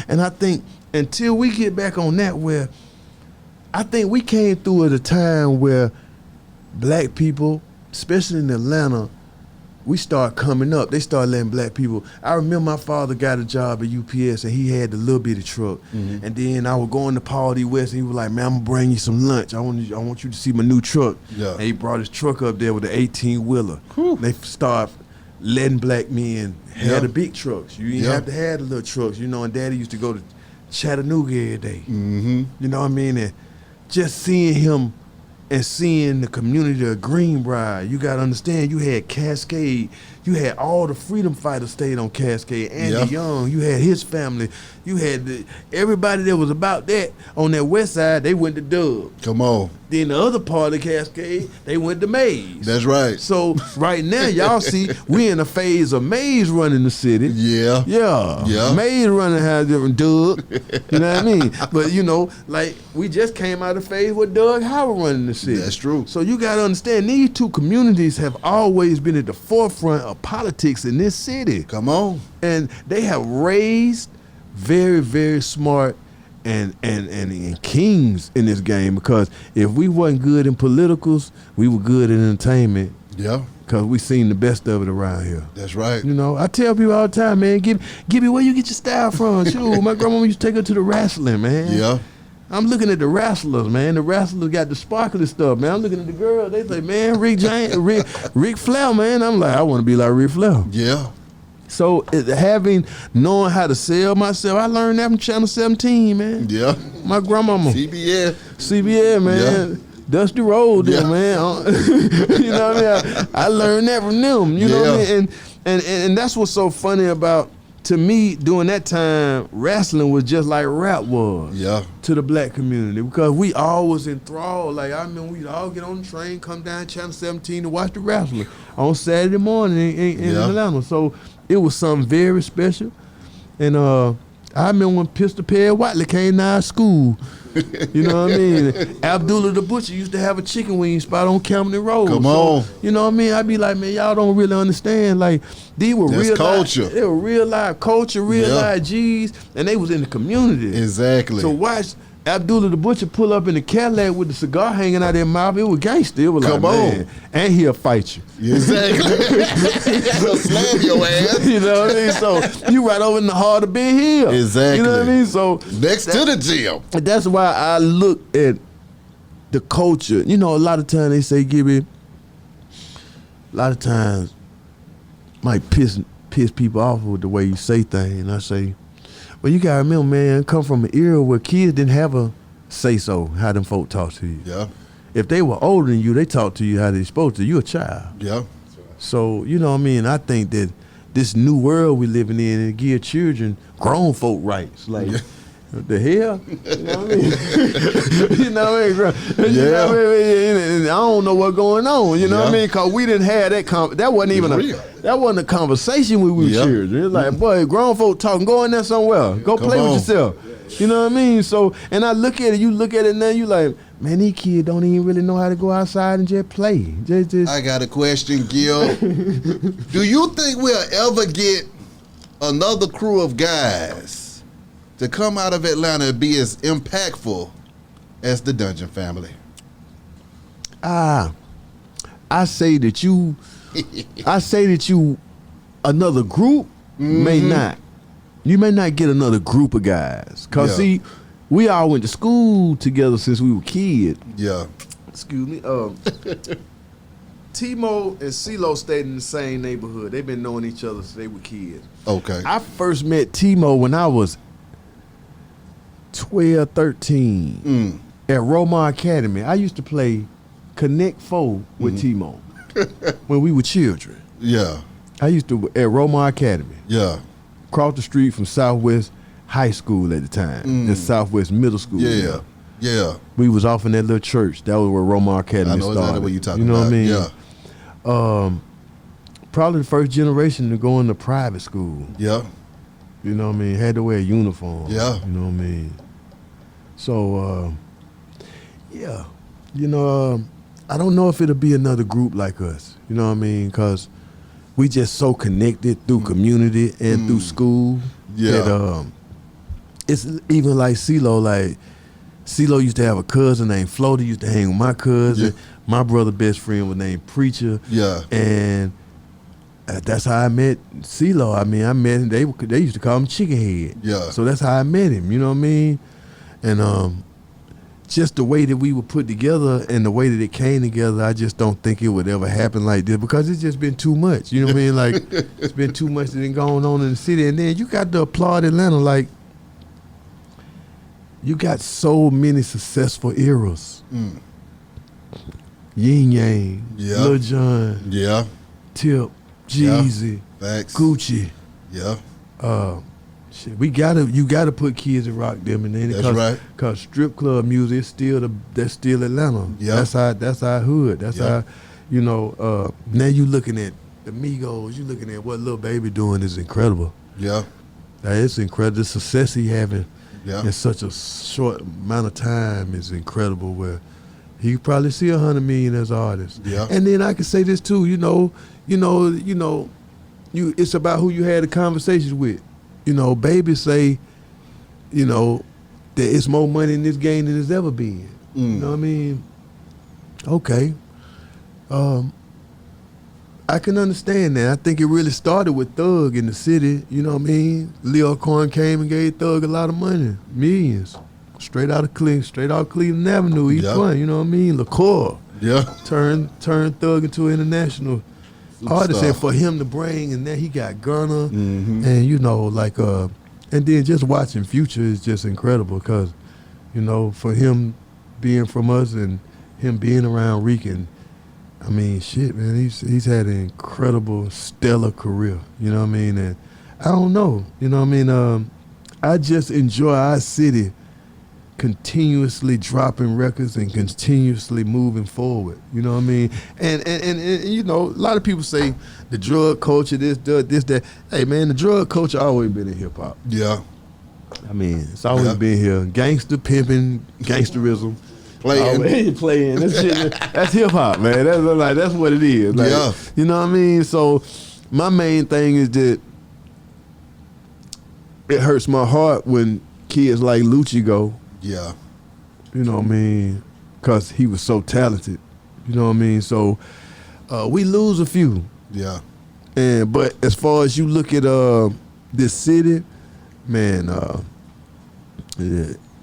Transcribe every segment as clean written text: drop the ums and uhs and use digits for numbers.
And I think until we get back on that, where I think we came through at a time where black people, especially in Atlanta, we start coming up. They start letting black people. I remember my father got a job at UPS and he had the little bitty truck. Mm-hmm. And then I was going to Paul D. West and he was like, man, I'm gonna bring you some lunch. I want you to see my new truck. Yeah. And he brought his truck up there with the 18-wheeler. They start letting black men have the big trucks. You didn't have to have the little trucks, you know, and Daddy used to go to Chattanooga every day. Mm-hmm. You know what I mean? And just seeing him and seeing the community of Greenbrier, you got to understand, you had Cascade, you had all the freedom fighters stayed on Cascade, Andy Young, you had his family, you had everybody that was about that on that west side, they went to Dub. Come on. Then the other part of Cascade, they went to Mays. That's right. So right now, y'all see, we in a phase of Mays running the city. Yeah. Mays running how different Doug. You know what I mean? But you know, like we just came out of phase with Doug Howard running the city. That's true. So you got to understand, these two communities have always been at the forefront of politics in this city. Come on. And they have raised very, very smart and kings in this game, because if we wasn't good in politicals, we were good in entertainment. Yeah. Because we seen the best of it around here. That's right. You know, I tell people all the time, man, Gippy, where you get your style from? Shoot, my grandmama used to take her to the wrestling, man. Yeah. I'm looking at the wrestlers, man. The wrestlers got the sparkly stuff, man. I'm looking at the girls. They say, man, Ric Flair, man. I'm like, I want to be like Ric Flair. Yeah. So knowing how to sell myself, I learned that from Channel 17, man. Yeah. My grandmama. CBS, man. Yeah. Dusty Road there, man. You know what I mean? I learned that from them. You know what I mean? And that's what's so funny about, to me, during that time, wrestling was just like rap was to the black community, because we all was enthralled. Like, I remember we'd all get on the train, come down Channel 17 to watch the wrestling on Saturday morning in Atlanta. So it was something very special. And I remember when Pistol Perry Whiteley came to our school. You know what I mean? Abdullah the Butcher used to have a chicken wing spot on Camden Road. Come on. You know what I mean? I'd be like, man, y'all don't really understand. Like, these were real culture. They were real life culture, real life G's, and they was in the community. Exactly. So watch Abdullah the Butcher pull up in the Cadillac with the cigar hanging out their mouth. It was gangster. It was Come on. Man, and he'll fight you. Exactly. He'll slam your ass. You know what I mean? So you right over in the heart of Ben Hill. Exactly. You know what I mean? So next to the gym. That's why I look at the culture. You know, a lot of times they say, Gibby, a lot of times might piss people off with the way you say things. And I say, well, you gotta remember, man, come from an era where kids didn't have a say-so, how them folk talk to you. Yeah. If they were older than you, they talk to you how they supposed to. You a child. Yeah. So, you know what I mean? I think that this new world we living in, and give children grown folk rights. Like, what the hell? You know what I mean? You know what I mean? You know what I mean? I don't know what's going on. You know what I mean? Because we didn't have that. That wasn't even that wasn't a conversation when we were children. It's like, boy, grown folk talking, go in there somewhere. Go play with yourself. You know what I mean? So, and I look at it, you look at it now, you like, man, these kids don't even really know how to go outside and just play. Just. I got a question, Gil. Do you think we'll ever get another crew of guys to come out of Atlanta and be as impactful as the Dungeon family? I say that you another group may not. You may not get another group of guys. Cause see, we all went to school together since we were kids. Yeah. Excuse me. Timo and CeeLo stayed in the same neighborhood. They've been knowing each other since they were kids. Okay. I first met Timo when I was 12, 13 at Romar Academy. I used to play Connect 4 with Timo when we were children. Yeah. I used to at Romar Academy. Yeah. Across the street from Southwest High School at the time, and Southwest Middle School. Yeah. Yeah. We was off in that little church. That was where Romar Academy started. I know exactly what you're talking about. You know what I mean? Yeah. Probably the first generation to go into private school. Yeah. You know what I mean? Had to wear a uniform. Yeah. You know what I mean? So, yeah. You know, I don't know if it'll be another group like us. You know what I mean? Because we just so connected through community and through school. Yeah. That, it's even like CeeLo. Like CeeLo used to have a cousin named Flo. He used to hang with my cousin. Yeah. My brother best friend was named Preacher. Yeah. And that's how I met CeeLo. I mean, I met him. They used to call him Chicken Head. Yeah. So that's how I met him. You know what I mean? And just the way that we were put together and the way that it came together, I just don't think it would ever happen like this because it's just been too much. You know what I mean? Like it's been too much that been going on in the city. And then you got to applaud Atlanta. Like you got so many successful eras. Yin Yang, Yeah. Lil Jon, Yeah. Tip, Jeezy, Facts. Gucci. Yeah. Shit, you gotta put Kids that Rock them in there. That's right. Cause strip club music is that's still Atlanta. Yeah. That's our hood. That's Yeah. our, now you looking at the Migos, you looking at what Lil Baby doing is incredible. Yeah. It's incredible. The success he having Yeah. in such a short amount of time is incredible. Where he could probably see 100 million as an artist. Yeah. And then I can say this too. It's about who you had the conversations with. Baby say, that it's more money in this game than it's ever been. You know what I mean? Okay. I can understand that. I think it really started with Thug in the city. You know what I mean? Leo Cohen came and gave Thug a lot of money, millions, straight out Cleveland Avenue. East Yeah. One. You know what I mean? LaCour Yeah. turned Thug into an international artist, Superstar. and for him to bring, and then he got Gunna, Mhm. and and then just watching Future is just incredible because, for him being from us and him being around Rican, I mean, shit, man, he's had an incredible, stellar career. You know what I mean? And I don't know, I just enjoy our city continuously dropping records and continuously moving forward. You know what I mean? And a lot of people say the drug culture, this, that. Hey man, the drug culture always been in hip hop. Yeah. I mean, it's always Yeah. been here. Gangster pimping, gangsterism. Playing. Always playing. That shit, that's hip hop, man. That's what it is. Like, Yeah. You know what I mean? So my main thing is that it hurts my heart when kids like Lucci go. Yeah. You know what I mean? Because he was so talented. You know what I mean? So we lose a few. Yeah. But as far as you look at this city, man,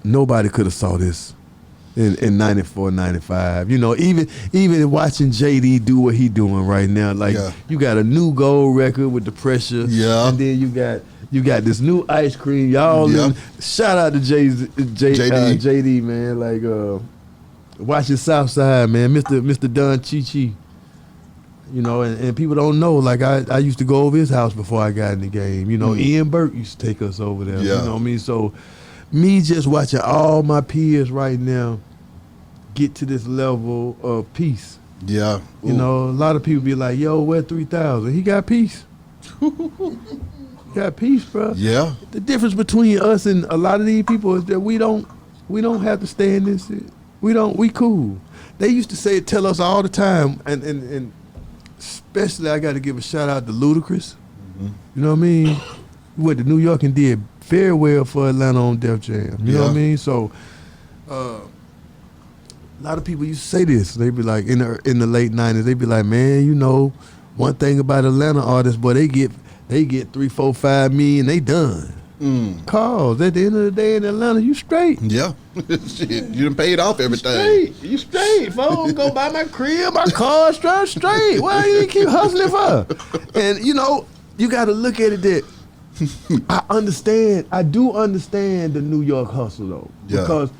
nobody could have saw this in 94, 95. Even watching JD do what he doing right now. Like Yeah. you got a new gold record with the Pressure. Yeah. And then you got this new ice cream. Y'all Yeah. shout out to JD, man. Like watching Southside, man. Mr. Don Chi. And people don't know. Like I used to go over his house before I got in the game. Ian Burke used to take us over there. Yeah. You know what I mean? So me just watching all my peers right now get to this level of peace. Yeah. A lot of people be like, "Yo, where 3,000?" He got peace. He got peace, bro. Yeah. The difference between us and a lot of these people is that we don't have to stay in this shit. We cool. They used to tell us all the time, and especially I got to give a shout out to Ludacris. Mm-hmm. You know what I mean? He went to New York and did very well for Atlanta on Def Jam. You know what I Yeah. mean? So a lot of people used to say this. They be like in the late 90s, they be like, man, one thing about Atlanta artists, boy, they get 3, 4, 5 million, they done. Cause at the end of the day in Atlanta, you straight. Yeah. Shit. You done paid off everything. You straight, folks. Go buy my crib, my car, straight. Why you keep hustling for? And you got to look at it that I do understand the New York hustle though, Yeah. because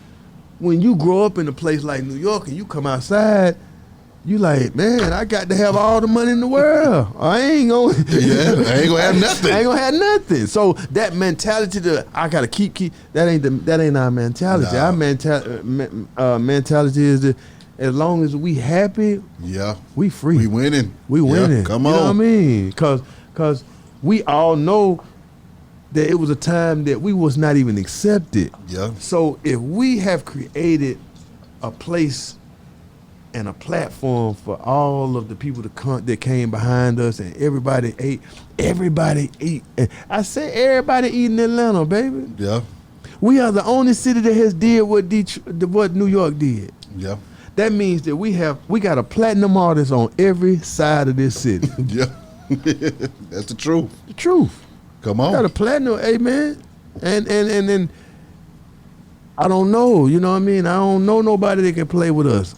when you grow up in a place like New York and you come outside, you like, man, I got to have all the money in the world. I ain't gonna. Yeah, I ain't gonna have nothing. I ain't gonna have nothing. So that mentality I gotta keep that ain't our mentality. Nah. Our mentality is that as long as we happy, Yeah. we free. We winning. We Yeah, winning. come You know what I on. mean? Cause we all know that it was a time that we was not even accepted. Yeah. So if we have created a place and a platform for all of the people that came behind us, and everybody ate. And I say everybody eating Atlanta, baby. Yeah. We are the only city that has did what New York did. Yeah. That means that we got a platinum artist on every side of this city. Yeah. That's the truth. The truth. Come We got a on. platinum, hey man. And then I don't know, you know what I mean? I don't know nobody that can play with us.